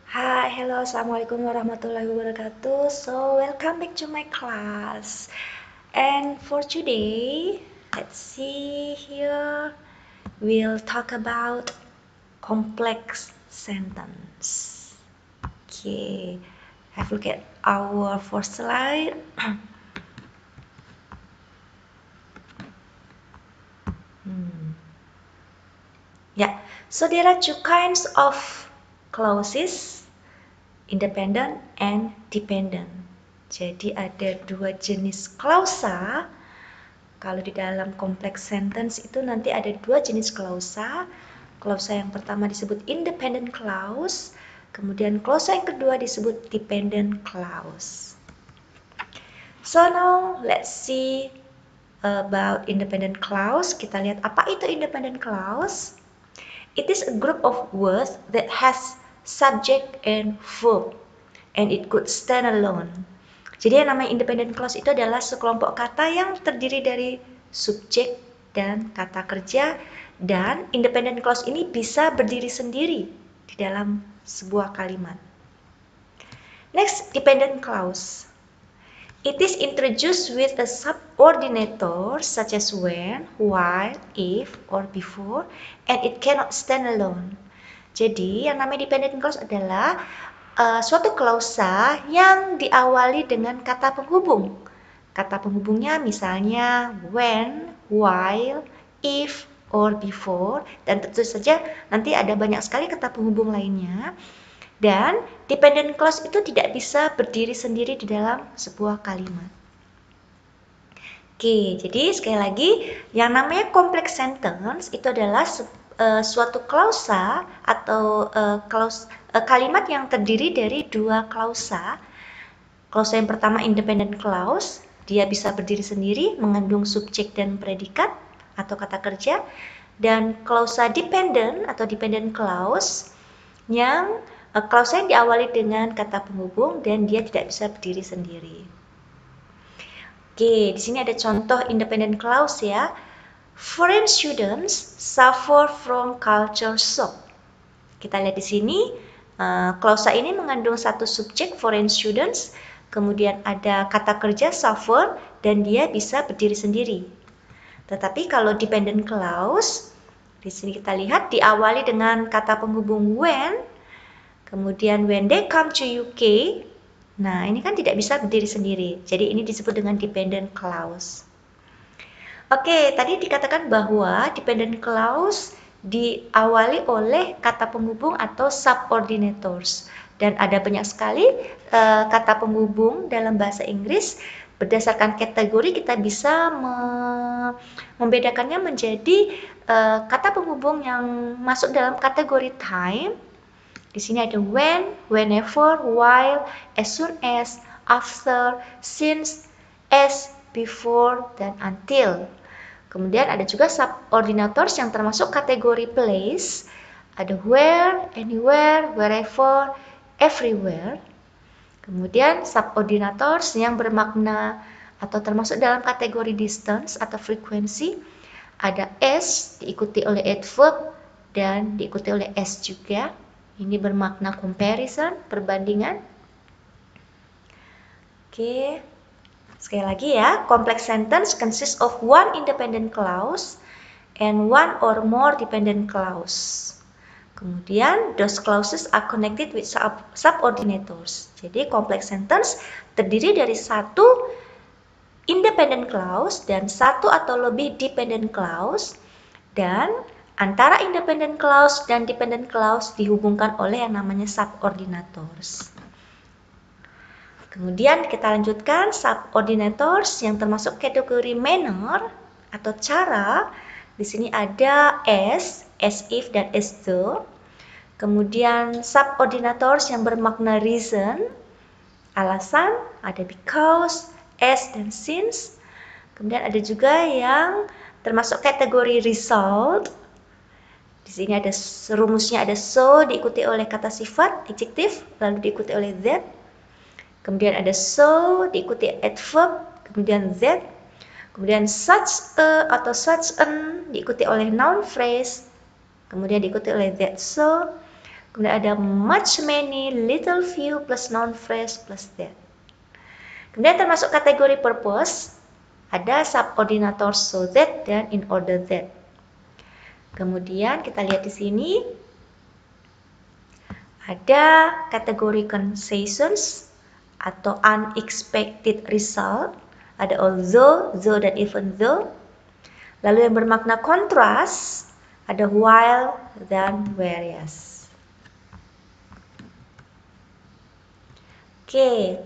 Hi, hello, assalamualaikum warahmatullahi wabarakatuh. So, welcome back to my class. And for today, let's see here. We'll talk about complex sentence. Okay, have a look at our first slide. Yeah, so there are two kinds of clauses, independent and dependent. Jadi ada dua jenis klausa. Kalau di dalam complex sentence itu nanti ada dua jenis klausa. Klausa yang pertama disebut independent clause, kemudian klausa yang kedua disebut dependent clause. So now let's see about independent clause. Kita lihat apa itu independent clause. It is a group of words that has subject and verb, and it could stand alone. Jadi yang namanya independent clause itu adalah sekelompok kata yang terdiri dari subjek dan kata kerja, dan independent clause ini bisa berdiri sendiri di dalam sebuah kalimat. Next, dependent clause. It is introduced with a subordinator such as when, while, if, or before, and it cannot stand alone. Jadi yang namanya dependent clause adalah suatu klausa yang diawali dengan kata penghubung. Kata penghubungnya misalnya when, while, if, or before, dan tentu saja nanti ada banyak sekali kata penghubung lainnya. Dan dependent clause itu tidak bisa berdiri sendiri di dalam sebuah kalimat. Oke, jadi sekali lagi yang namanya complex sentence itu adalah suatu klausa atau kalimat yang terdiri dari dua klausa. Klausa yang pertama independent clause, dia bisa berdiri sendiri, mengandung subjek dan predikat atau kata kerja. Dan klausa dependent atau dependent clause yang klausa yang diawali dengan kata penghubung dan dia tidak bisa berdiri sendiri. Oke, di sini ada contoh independent clause ya. Foreign students suffer from culture shock. Kita lihat di sini, klausa ini mengandung satu subjek foreign students, kemudian ada kata kerja suffer dan dia bisa berdiri sendiri. Tetapi kalau dependent clause, di sini kita lihat diawali dengan kata penghubung when, kemudian when they come to UK, nah ini kan tidak bisa berdiri sendiri. Jadi ini disebut dengan dependent clause. Oke, tadi dikatakan bahwa dependent clause diawali oleh kata penghubung atau subordinators. Dan ada banyak sekali kata penghubung dalam bahasa Inggris. Berdasarkan kategori kita bisa membedakannya menjadi kata penghubung yang masuk dalam kategori time. Di sini ada when, whenever, while, as soon as, after, since, as, before, dan until. Kemudian ada juga subordinators yang termasuk kategori place. Ada where, anywhere, wherever, everywhere. Kemudian subordinators yang bermakna atau termasuk dalam kategori distance atau frekuensi. Ada as diikuti oleh adverb dan diikuti oleh as juga. Ini bermakna comparison, perbandingan. Oke. Sekali lagi ya, complex sentence consists of one independent clause and one or more dependent clause. Kemudian, those clauses are connected with subordinators. Jadi, complex sentence terdiri dari satu independent clause dan satu atau lebih dependent clause, dan antara independent clause dan dependent clause dihubungkan oleh yang namanya subordinators. Kemudian kita lanjutkan subordinators yang termasuk kategori manner atau cara. Di sini ada as if, dan as though. Kemudian subordinators yang bermakna reason, alasan, ada because, as, dan since. Kemudian ada juga yang termasuk kategori result. Di sini ada rumusnya, ada so diikuti oleh kata sifat, adjektif, lalu diikuti oleh that. Kemudian ada so diikuti adverb, kemudian that. Kemudian such a atau such an diikuti oleh noun phrase, kemudian diikuti oleh that so. Kemudian ada much, many, little, few, plus noun phrase, plus that. Kemudian termasuk kategori purpose, ada subordinator so that dan in order that. Kemudian kita lihat di sini ada kategori concessions atau unexpected result, ada although, though, dan even though. Lalu yang bermakna kontras, ada while dan whereas. Oke.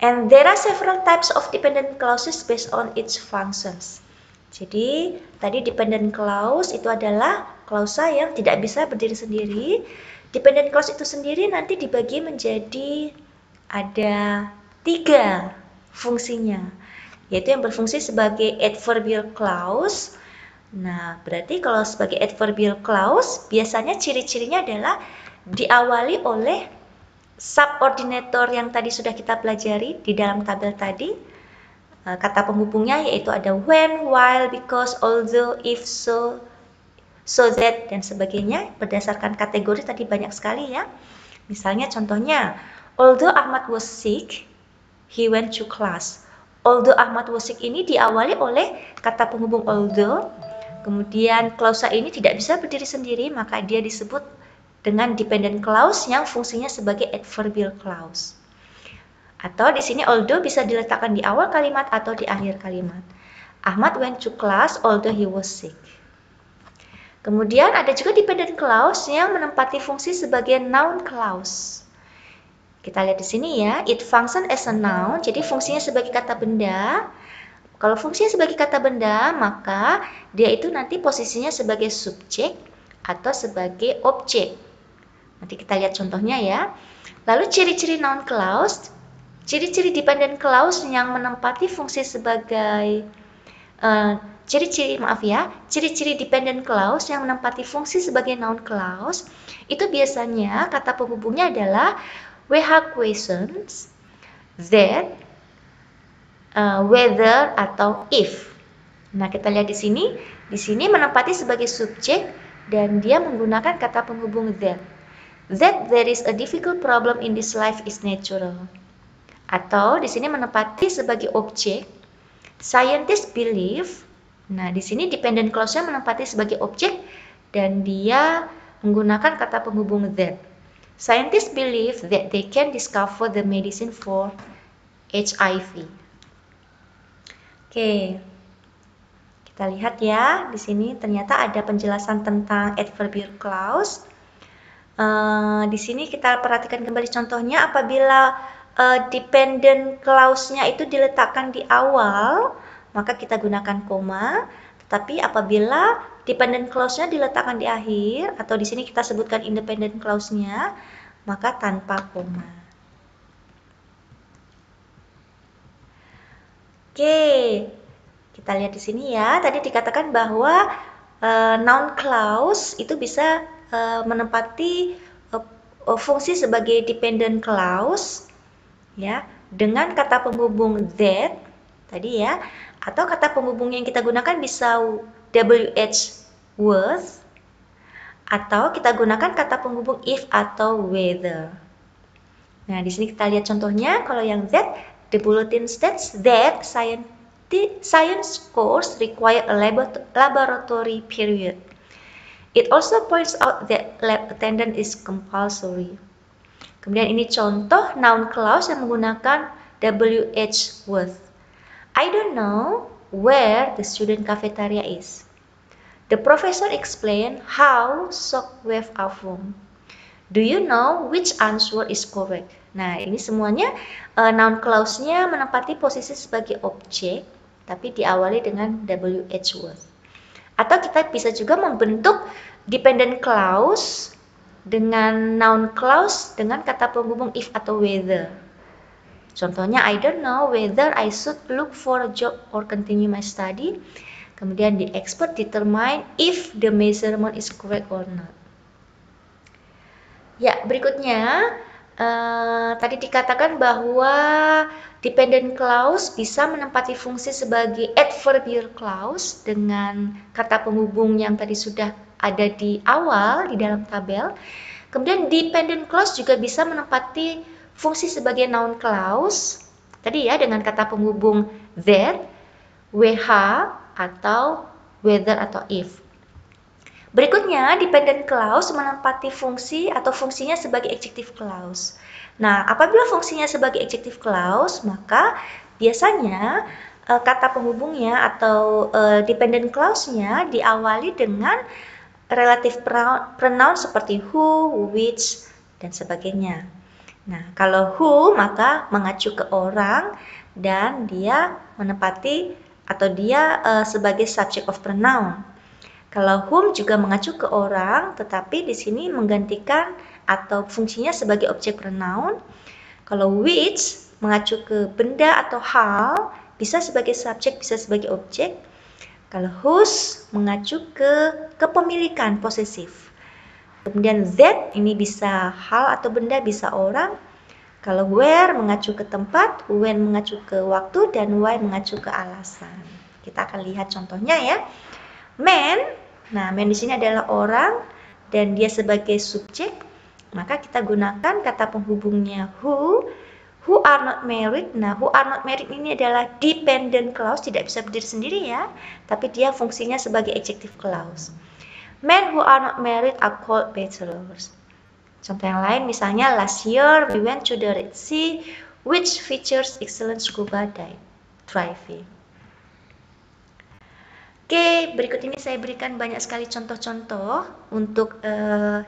And there are several types of dependent clauses based on its functions. Jadi, tadi dependent clause itu adalah klausa yang tidak bisa berdiri sendiri. Dependent clause itu sendiri nanti dibagi menjadi ada 3 fungsinya, yaitu yang berfungsi sebagai adverbial clause. Nah, berarti kalau sebagai adverbial clause, biasanya ciri-cirinya adalah diawali oleh subordinator yang tadi sudah kita pelajari di dalam tabel tadi. Kata penghubungnya yaitu ada when, while, because, although, if, so, so that, dan sebagainya. Berdasarkan kategori tadi banyak sekali ya. Misalnya contohnya, although Ahmad was sick, he went to class. Although Ahmad was sick ini diawali oleh kata penghubung although. Kemudian klausa ini tidak bisa berdiri sendiri, maka dia disebut dengan dependent clause yang fungsinya sebagai adverbial clause. Atau di sini although bisa diletakkan di awal kalimat atau di akhir kalimat. Ahmad went to class although he was sick. Kemudian ada juga dependent clause yang menempati fungsi sebagai noun clause. Kita lihat di sini ya, it function as a noun, jadi fungsinya sebagai kata benda. Kalau fungsinya sebagai kata benda, maka dia itu nanti posisinya sebagai subjek atau sebagai objek. Nanti kita lihat contohnya ya. Lalu ciri-ciri noun clause, ciri-ciri dependent clause yang menempati fungsi sebagai ciri-ciri dependent clause yang menempati fungsi sebagai noun clause itu biasanya kata penghubungnya adalah WH questions, that, whether atau if. Nah, kita lihat di sini menempati sebagai subjek dan dia menggunakan kata penghubung that. That there is a difficult problem in this life is natural. Atau di sini menempati sebagai objek. Scientists believe. Nah, di sini dependent clause-nya menempati sebagai objek dan dia menggunakan kata penghubung that. Scientists believe that they can discover the medicine for HIV. Oke. Kita lihat ya, di sini ternyata ada penjelasan tentang adverbial clause. Di sini kita perhatikan kembali contohnya, apabila dependent clause-nya itu diletakkan di awal, maka kita gunakan koma. Tetapi apabila dependent clause-nya diletakkan di akhir, atau di sini kita sebutkan independent clause-nya, maka tanpa koma. Oke, kita lihat di sini ya. Tadi dikatakan bahwa noun clause itu bisa menempati fungsi sebagai dependent clause ya dengan kata penghubung that tadi ya, atau kata penghubung yang kita gunakan bisa WH was, atau kita gunakan kata penghubung if atau whether. Nah, di sini kita lihat contohnya. Kalau yang that, the bulletin states that science course require a laboratory period. It also points out that lab attendance is compulsory. Kemudian ini contoh noun clause yang menggunakan WH was. I don't know where the student cafeteria is. The professor explained how shockwave are formed. Do you know which answer is correct? Nah, ini semuanya noun clause-nya menempati posisi sebagai objek, tapi diawali dengan WH was. Atau kita bisa juga membentuk dependent clause dengan noun clause dengan kata penghubung if atau whether. Contohnya, I don't know whether I should look for a job or continue my study. Kemudian the expert determine if the measurement is correct or not. Ya, berikutnya tadi dikatakan bahwa dependent clause bisa menempati fungsi sebagai adverbial clause dengan kata penghubung yang tadi sudah ada di awal di dalam tabel. Kemudian dependent clause juga bisa menempati fungsi sebagai noun clause. Tadi ya dengan kata penghubung that, WH, atau whether atau if. Berikutnya, dependent clause menempati fungsi atau fungsinya sebagai adjective clause. Nah, apabila fungsinya sebagai adjective clause, maka biasanya kata penghubungnya atau dependent clause-nya diawali dengan relative pronoun seperti who, which, dan sebagainya. Nah, kalau who maka mengacu ke orang dan dia menempati atau dia sebagai subject of pronoun. Kalau whom juga mengacu ke orang, tetapi di sini menggantikan atau fungsinya sebagai objek pronoun. Kalau which mengacu ke benda atau hal, bisa sebagai subjek, bisa sebagai objek. Kalau whose mengacu ke kepemilikan, posesif. Kemudian that ini bisa hal atau benda, bisa orang. Kalau where mengacu ke tempat, when mengacu ke waktu, dan why mengacu ke alasan. Kita akan lihat contohnya ya. Man, nah man di sini adalah orang dan dia sebagai subjek, maka kita gunakan kata penghubungnya who are not married. Nah, who are not married ini adalah dependent clause, tidak bisa berdiri sendiri ya, tapi dia fungsinya sebagai adjective clause. Men who are not married are called bachelors. Contoh yang lain misalnya last year we went to the Red Sea which features excellent scuba diving. Oke, berikut ini saya berikan banyak sekali contoh-contoh untuk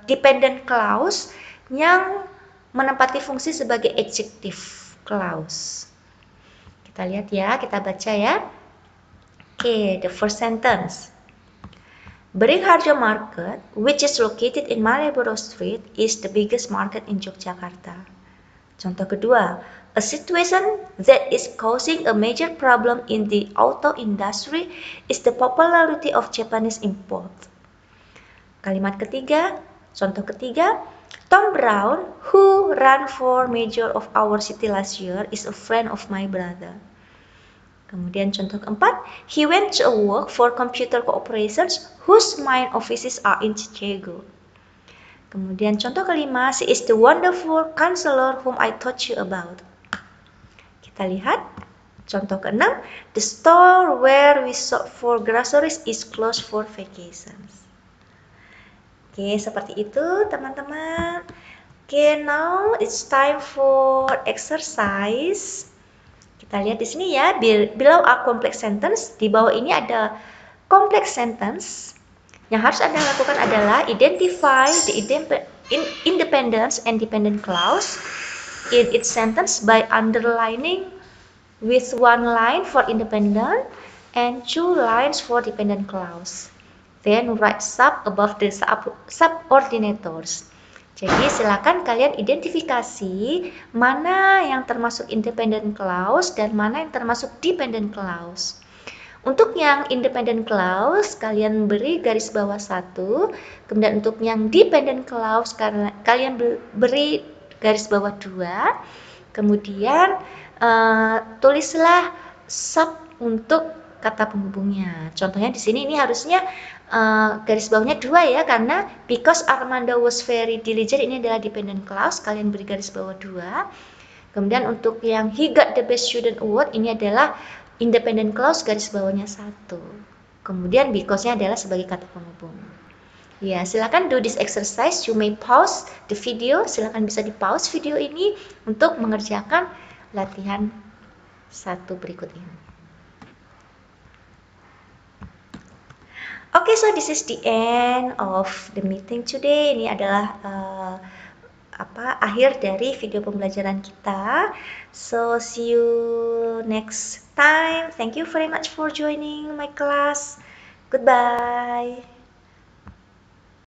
dependent clause yang menempati fungsi sebagai adjective clause. Kita lihat ya, kita baca ya. Oke, the first sentence. Beringharjo Market, which is located in Malioboro Street, is the biggest market in Yogyakarta. Contoh kedua, a situation that is causing a major problem in the auto industry is the popularity of Japanese import. Kalimat ketiga, contoh ketiga, Tom Brown, who ran for mayor of our city last year, is a friend of my brother. Kemudian contoh keempat, he went to work for computer corporations whose main offices are in Chicago. Kemudian contoh kelima, she is the wonderful counselor whom I told you about. Kita lihat contoh keenam, the store where we shop for groceries is closed for vacations. Oke, seperti itu teman-teman. Oke, now it's time for exercise. Kita lihat di sini ya, below a complex sentence, di bawah ini ada complex sentence. Yang harus Anda lakukan adalah identify the independence and dependent clause in each sentence by underlining with one line for independent and 2 lines for dependent clause. Then write sub above the subordinators. Jadi silakan kalian identifikasi mana yang termasuk independent clause dan mana yang termasuk dependent clause. Untuk yang independent clause, kalian beri garis bawah 1. Kemudian untuk yang dependent clause, kalian beri garis bawah 2. Kemudian tulislah sub untuk kata penghubungnya. Contohnya di sini ini harusnya garis bawahnya 2 ya, karena because Armando was very diligent ini adalah dependent clause, kalian beri garis bawah 2. Kemudian untuk yang he got the best student award ini adalah independent clause, garis bawahnya 1. Kemudian because-nya adalah sebagai kata penghubung. Ya, silakan do this exercise. You may pause the video. Silakan bisa di pause video ini untuk mengerjakan latihan 1 berikut ini. Okay, so this is the end of the meeting today. Ini adalah akhir dari video pembelajaran kita. So see you next time. Thank you very much for joining my class. Goodbye.